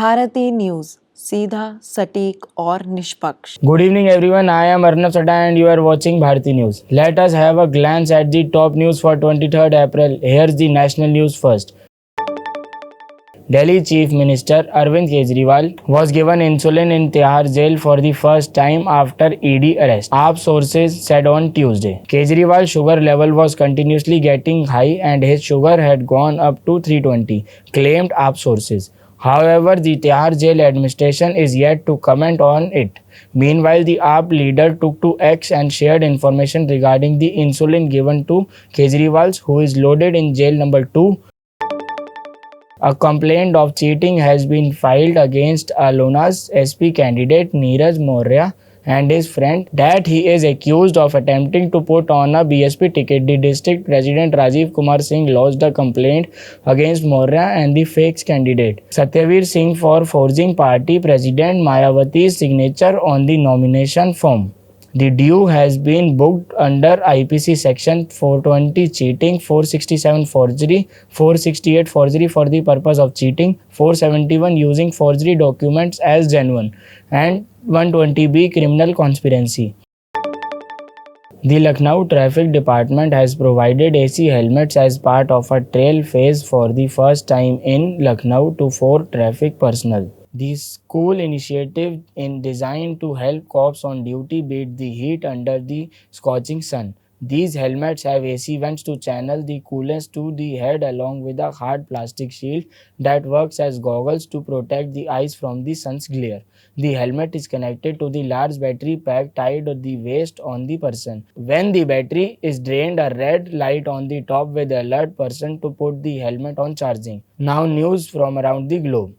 Bharti news, सीधा, सटीक और निष्पक्ष। Good evening everyone, I am Arnav Sada and you are watching Bharati News. Let us have a glance at the top news for 23rd April. Here's the national news first. Delhi Chief Minister Arvind Kejriwal was given insulin in Tihar jail for the first time after ED arrest, AAP sources said on Tuesday. Kejriwal's sugar level was continuously getting high and his sugar had gone up to 320, claimed AAP sources. However, the Tihar jail administration is yet to comment on it. Meanwhile, the AAP leader took to X and shared information regarding the insulin given to Kejriwal, who is loaded in jail number 2. A complaint of cheating has been filed against Aluna's SP candidate Neeraj Maurya and his friend that he is accused of attempting to put on a BSP ticket. The district president Rajiv Kumar Singh lodged a complaint against Maurya and the fake candidate Satyavir Singh for forging party president Mayawati's signature on the nomination form. The due has been booked under IPC section 420 cheating, 467 forgery, 468 forgery for the purpose of cheating, 471 using forgery documents as genuine, and 120B criminal conspiracy. The Lucknow Traffic Department has provided AC helmets as part of a trial phase for the first time in Lucknow to 4 traffic personnel. The school initiative is designed to help cops on duty beat the heat under the scorching sun. These helmets have AC vents to channel the coolness to the head along with a hard plastic shield that works as goggles to protect the eyes from the sun's glare. The helmet is connected to the large battery pack tied at the waist on the person. When the battery is drained, a red light on the top will alert person to put the helmet on charging. Now news from around the globe.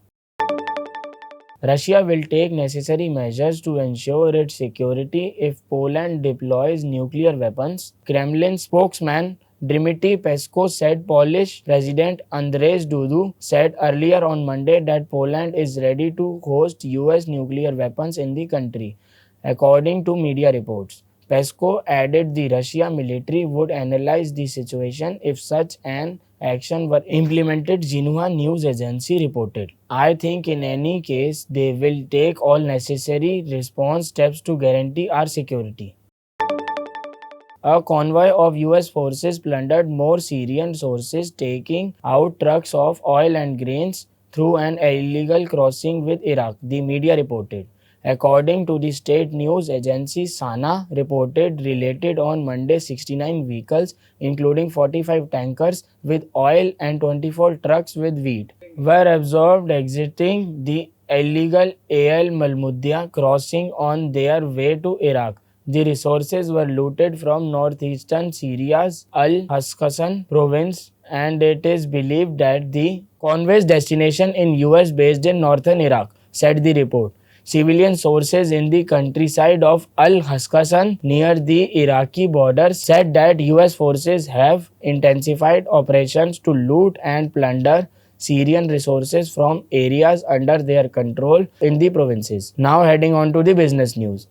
Russia will take necessary measures to ensure its security if Poland deploys nuclear weapons. Kremlin spokesman Dmitry Peskov said Polish President Andrzej Duda said earlier on Monday that Poland is ready to host US nuclear weapons in the country, according to media reports. Peskov added the Russian military would analyze the situation if such an action were implemented, Xinhua news agency reported. I think in any case they will take all necessary response steps to guarantee our security. A convoy of US forces plundered more Syrian sources, taking out trucks of oil and grains through an illegal crossing with Iraq, the media reported. According to the state news agency SANA reported related on Monday 69 vehicles including 45 tankers with oil and 24 trucks with wheat were observed exiting the illegal Al Malmudia crossing on their way to Iraq. The resources were looted from northeastern Syria's Al-Hasqasan province and it is believed that the convoy's destination in US based in northern Iraq, said the report. Civilian sources in the countryside of Al-Hasqasan near the Iraqi border said that US forces have intensified operations to loot and plunder Syrian resources from areas under their control in the provinces. Now heading on to the business news.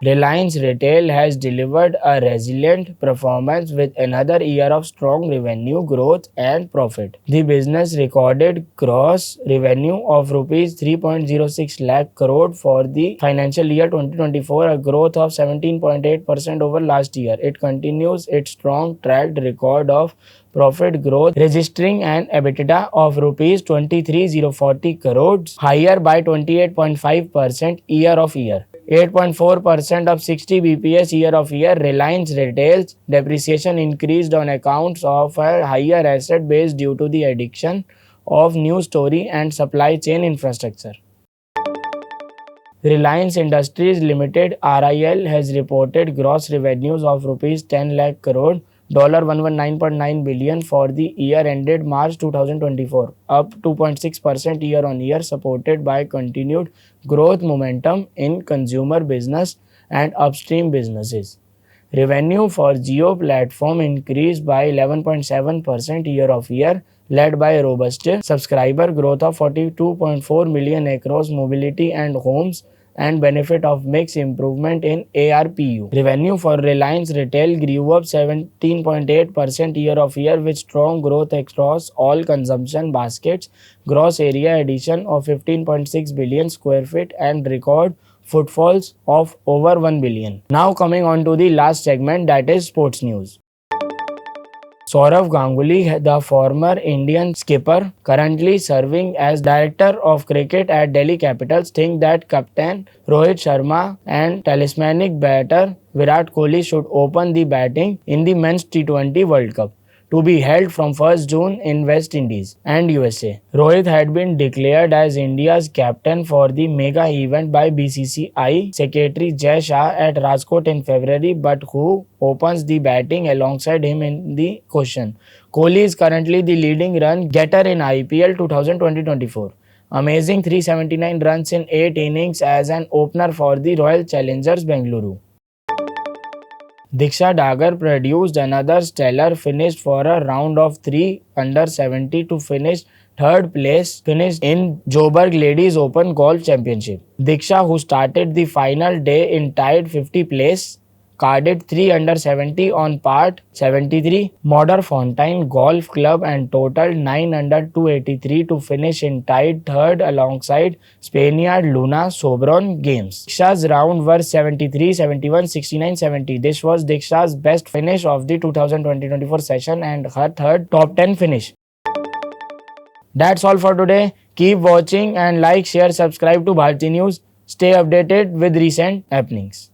Reliance Retail has delivered a resilient performance with another year of strong revenue growth and profit. The business recorded gross revenue of Rs 3.06 lakh crore for the financial year 2024, a growth of 17.8% over last year. It continues its strong track record of profit growth, registering an EBITDA of Rs 23,040 crores, higher by 28.5% year-of-year. 8.4% of 60 bps year-of-year. Reliance Retail's depreciation increased on accounts of a higher asset base due to the addition of new store and supply chain infrastructure. Reliance Industries Limited RIL has reported gross revenues of Rs 10 lakh crore, $119.9 billion for the year ended March 2024, up 2.6% year-on-year, supported by continued growth momentum in consumer business and upstream businesses. Revenue for Jio platform increased by 11.7% year-of-year, led by robust subscriber growth of 42.4 million across mobility and homes and benefit of mix improvement in ARPU. Revenue for Reliance Retail grew up 17.8% year-over-year with strong growth across all consumption baskets, gross area addition of 15.6 billion square feet and record footfalls of over 1 billion. Now coming on to the last segment, that is sports news. Saurav Ganguly, the former Indian skipper currently serving as director of cricket at Delhi Capitals, thinks that captain Rohit Sharma and talismanic batter Virat Kohli should open the batting in the Men's T20 World Cup, to be held from 1st June in West Indies and USA. Rohit had been declared as India's captain for the mega event by BCCI Secretary Jay Shah at Rajkot in February, but who opens the batting alongside him in the question? Kohli is currently the leading run getter in IPL 2020-24. Amazing 379 runs in 8 innings as an opener for the Royal Challengers Bengaluru. Diksha Dagar produced another stellar finish for a round of 3 under 70 to finish third place finished in Joburg Ladies Open Golf Championship. Diksha, who started the final day in tied 50 place, carded 3 under 70 on part 73 Fontaine Golf Club and totaled 9 under 283 to finish in tied third alongside Spaniard Luna Sobron Games. Diksha's round were 73, 71, 69, 70. This was Diksha's best finish of the 2020-24 session and her third top 10 finish. That's all for today. Keep watching and like, share, subscribe to Bharti News. Stay updated with recent happenings.